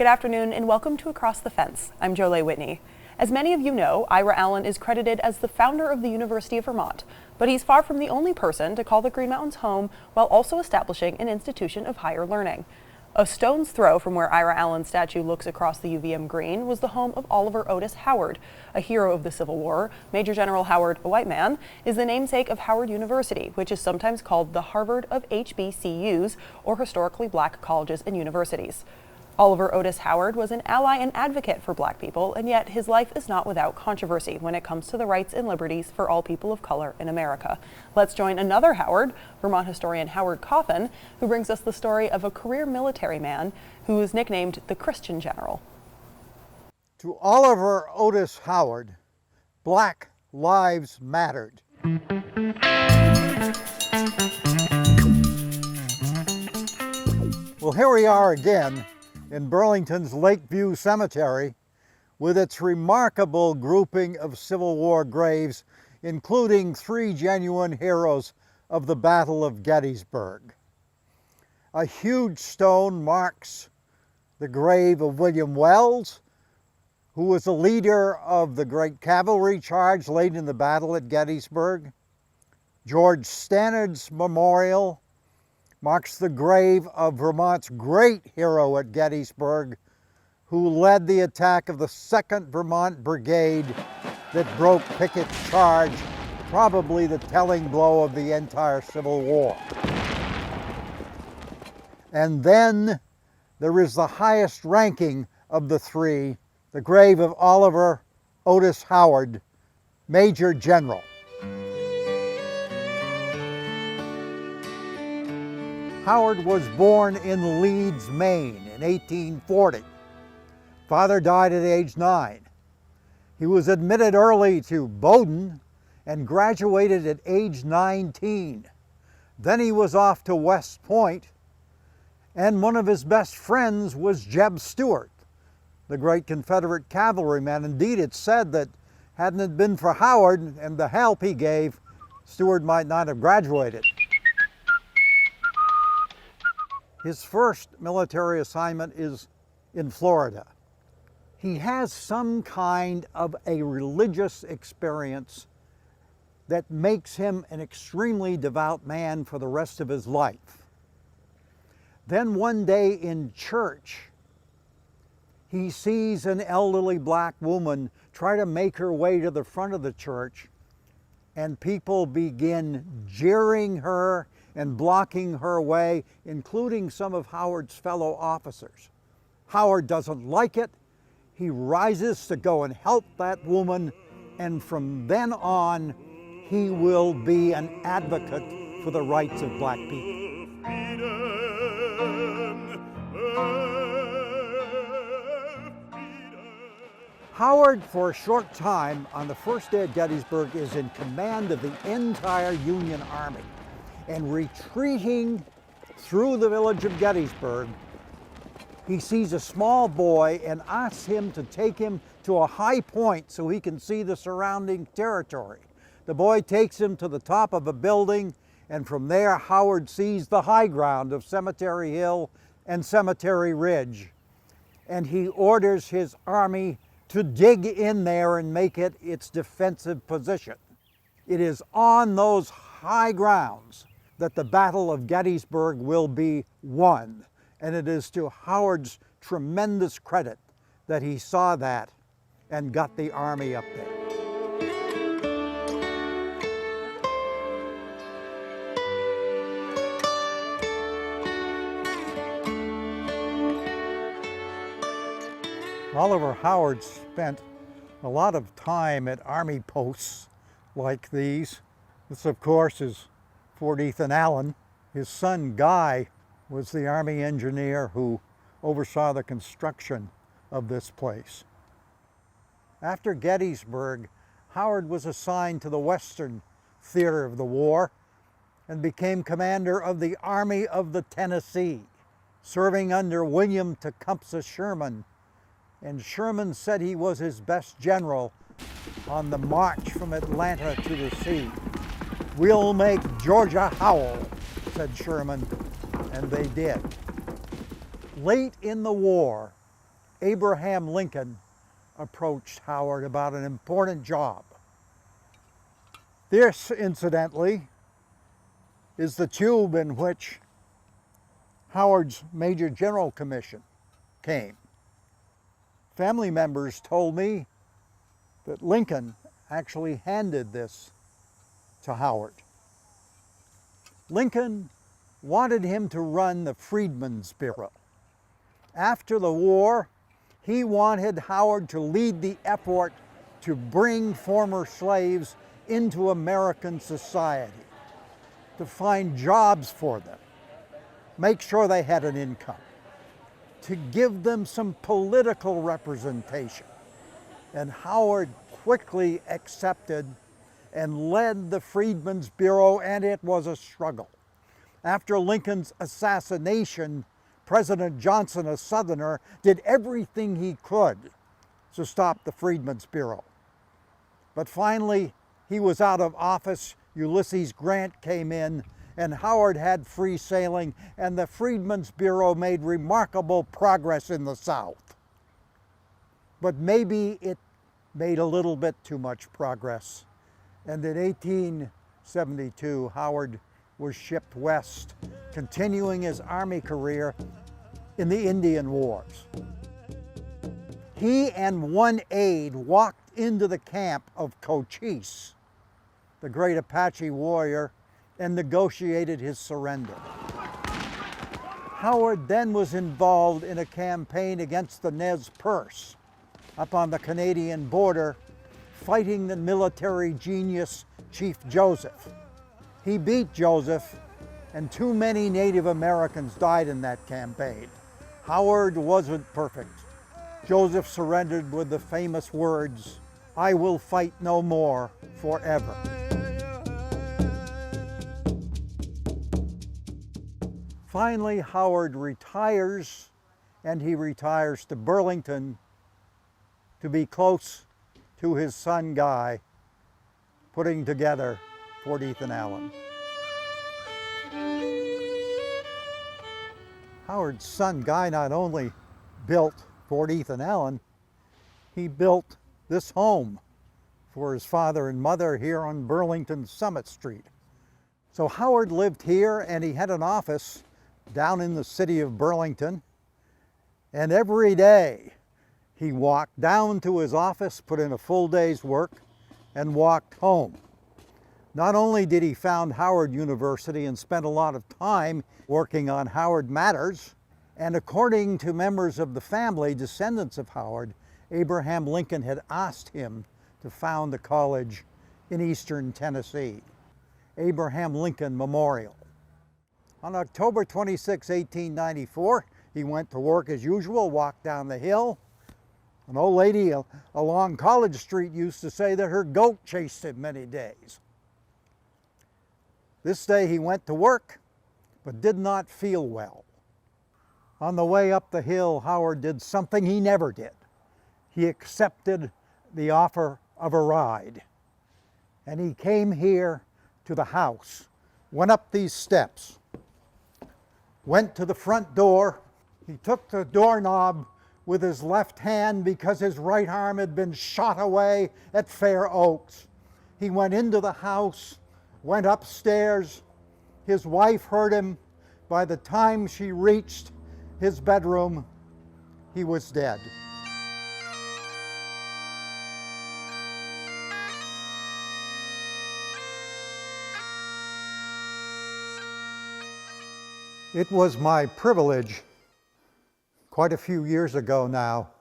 Good afternoon and welcome to Across the Fence. I'm Jolie Whitney. As many of you know, Ira Allen is credited as the founder of the University of Vermont, but he's far from the only person to call the Green Mountains home while also establishing an institution of higher learning. A stone's throw from where Ira Allen's statue looks across the UVM green was the home of Oliver Otis Howard, a hero of the Civil War. Major General Howard, a white man, is the namesake of Howard University, which is sometimes called the Harvard of HBCUs, or historically black colleges and universities. Oliver Otis Howard was an ally and advocate for black people, and yet his life is not without controversy when it comes to the rights and liberties for all people of color in America. Let's join another Howard, Vermont historian Howard Coffin, who brings us the story of a career military man who was nicknamed the Christian General. To Oliver Otis Howard, Black lives mattered. Well, here we are again in Burlington's Lakeview Cemetery with its remarkable grouping of Civil War graves, including 3 genuine heroes of the Battle of Gettysburg. A huge stone marks the grave of William Wells, who was a leader of the great cavalry charge late in the battle at Gettysburg. George Stannard's memorial marks the grave of Vermont's great hero at Gettysburg, who led the attack of the 2nd Vermont Brigade that broke Pickett's charge, probably the telling blow of the entire Civil War. And then there is the highest ranking of the 3, the grave of Oliver Otis Howard, Major General. Howard was born in Leeds, Maine in 1840. Father died at age 9. He was admitted early to Bowdoin and graduated at age 19. Then he was off to West Point, and one of his best friends was Jeb Stuart, the great Confederate cavalryman. Indeed, it's said that hadn't it been for Howard and the help he gave, Stuart might not have graduated. His first military assignment is in Florida. He has some kind of a religious experience that makes him an extremely devout man for the rest of his life. Then one day in church, he sees an elderly black woman try to make her way to the front of the church, and people begin jeering her and blocking her way, including some of Howard's fellow officers. Howard doesn't like it. He rises to go and help that woman, and from then on, he will be an advocate for the rights of black people. Howard, for a short time, on the first day at Gettysburg, is in command of the entire Union Army. And retreating through the village of Gettysburg, he sees a small boy and asks him to take him to a high point so he can see the surrounding territory. The boy takes him to the top of a building, and from there Howard sees the high ground of Cemetery Hill and Cemetery Ridge. And he orders his army to dig in there and make it its defensive position. It is on those high grounds that the Battle of Gettysburg will be won. And it is to Howard's tremendous credit that he saw that and got the army up there. Oliver Howard spent a lot of time at army posts like these. This, of course, is Fort Ethan Allen. His son Guy was the Army engineer who oversaw the construction of this place. After Gettysburg, Howard was assigned to the Western Theater of the war and became commander of the Army of the Tennessee, serving under William Tecumseh Sherman. And Sherman said he was his best general on the march from Atlanta to the sea. "We'll make Georgia howl," said Sherman, and they did. Late in the war, Abraham Lincoln approached Howard about an important job. This, incidentally, is the tube in which Howard's Major General Commission came. Family members told me that Lincoln actually handed this to Howard. Lincoln wanted him to run the Freedmen's Bureau. After the war, he wanted Howard to lead the effort to bring former slaves into American society, to find jobs for them, make sure they had an income, to give them some political representation. And Howard quickly accepted and led the Freedmen's Bureau, and it was a struggle. After Lincoln's assassination, President Johnson, a Southerner, did everything he could to stop the Freedmen's Bureau. But finally, he was out of office. Ulysses Grant came in, and Howard had free sailing, and the Freedmen's Bureau made remarkable progress in the South. But maybe it made a little bit too much progress. And in 1872, Howard was shipped west, continuing his Army career in the Indian Wars. He and one aide walked into the camp of Cochise, the great Apache warrior, and negotiated his surrender. Howard then was involved in a campaign against the Nez Perce up on the Canadian border, fighting the military genius Chief Joseph. He beat Joseph, and too many Native Americans died in that campaign. Howard wasn't perfect. Joseph surrendered with the famous words, "I will fight no more forever." Finally, Howard retires, and he retires to Burlington to be close to his son Guy, putting together 14th and Allen. Howard's son Guy not only built 14th and Allen, he built this home for his father and mother here on Burlington Summit Street. So Howard lived here, and he had an office down in the city of Burlington, and every day he walked down to his office, put in a full day's work, and walked home. Not only did he found Howard University and spent a lot of time working on Howard matters, and according to members of the family, descendants of Howard, Abraham Lincoln had asked him to found a college in eastern Tennessee, Abraham Lincoln Memorial. On October 26, 1894, he went to work as usual, walked down the hill. An old lady along College Street used to say that her goat chased him many days. This day he went to work, but did not feel well. On the way up the hill, Howard did something he never did. He accepted the offer of a ride. And he came here to the house, went up these steps, went to the front door. He took the doorknob with his left hand because his right arm had been shot away at Fair Oaks. He went into the house, went upstairs. His wife heard him. By the time she reached his bedroom, he was dead. It was my privilege, quite a few years ago now,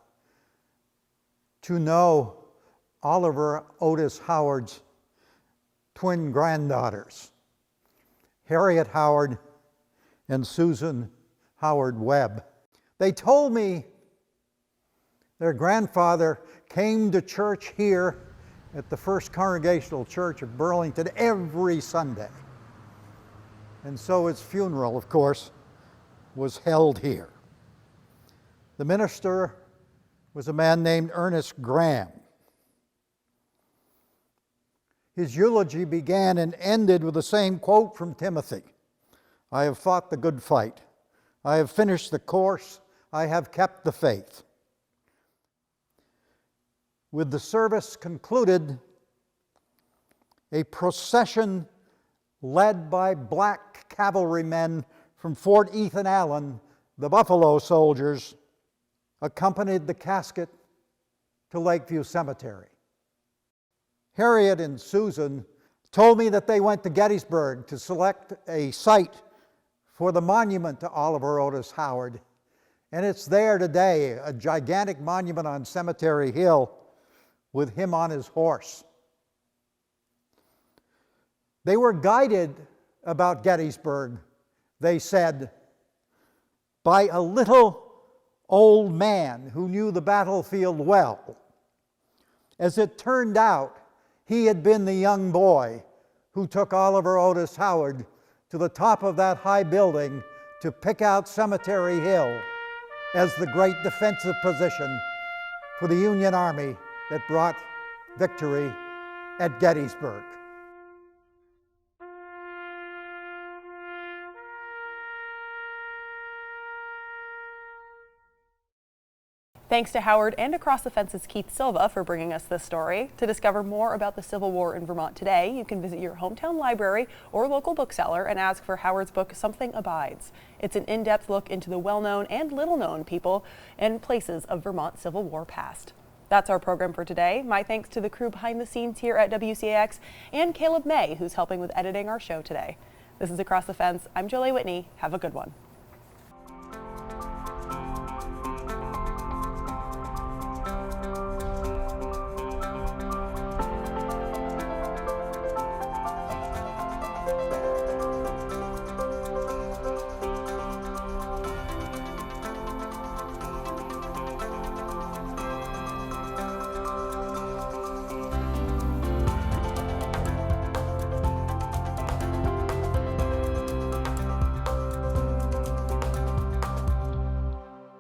to know Oliver Otis Howard's twin granddaughters, Harriet Howard and Susan Howard Webb. They told me their grandfather came to church here at the First Congregational Church of Burlington every Sunday. And so his funeral, of course, was held here. The minister was a man named Ernest Graham. His eulogy began and ended with the same quote from Timothy: "I have fought the good fight. I have finished the course. I have kept the faith." With the service concluded, a procession led by black cavalrymen from Fort Ethan Allen, the Buffalo Soldiers, accompanied the casket to Lakeview Cemetery. Harriet and Susan told me that they went to Gettysburg to select a site for the monument to Oliver Otis Howard, and it's there today, a gigantic monument on Cemetery Hill with him on his horse. They were guided about Gettysburg, they said, by a little old man who knew the battlefield well. As it turned out, he had been the young boy who took Oliver Otis Howard to the top of that high building to pick out Cemetery Hill as the great defensive position for the Union Army that brought victory at Gettysburg. Thanks to Howard and Across the Fence's Keith Silva for bringing us this story. To discover more about the Civil War in Vermont today, you can visit your hometown library or local bookseller and ask for Howard's book, Something Abides. It's an in-depth look into the well-known and little-known people and places of Vermont Civil War past. That's our program for today. My thanks to the crew behind the scenes here at WCAX and Caleb May, who's helping with editing our show today. This is Across the Fence. I'm Jolie Whitney. Have a good one.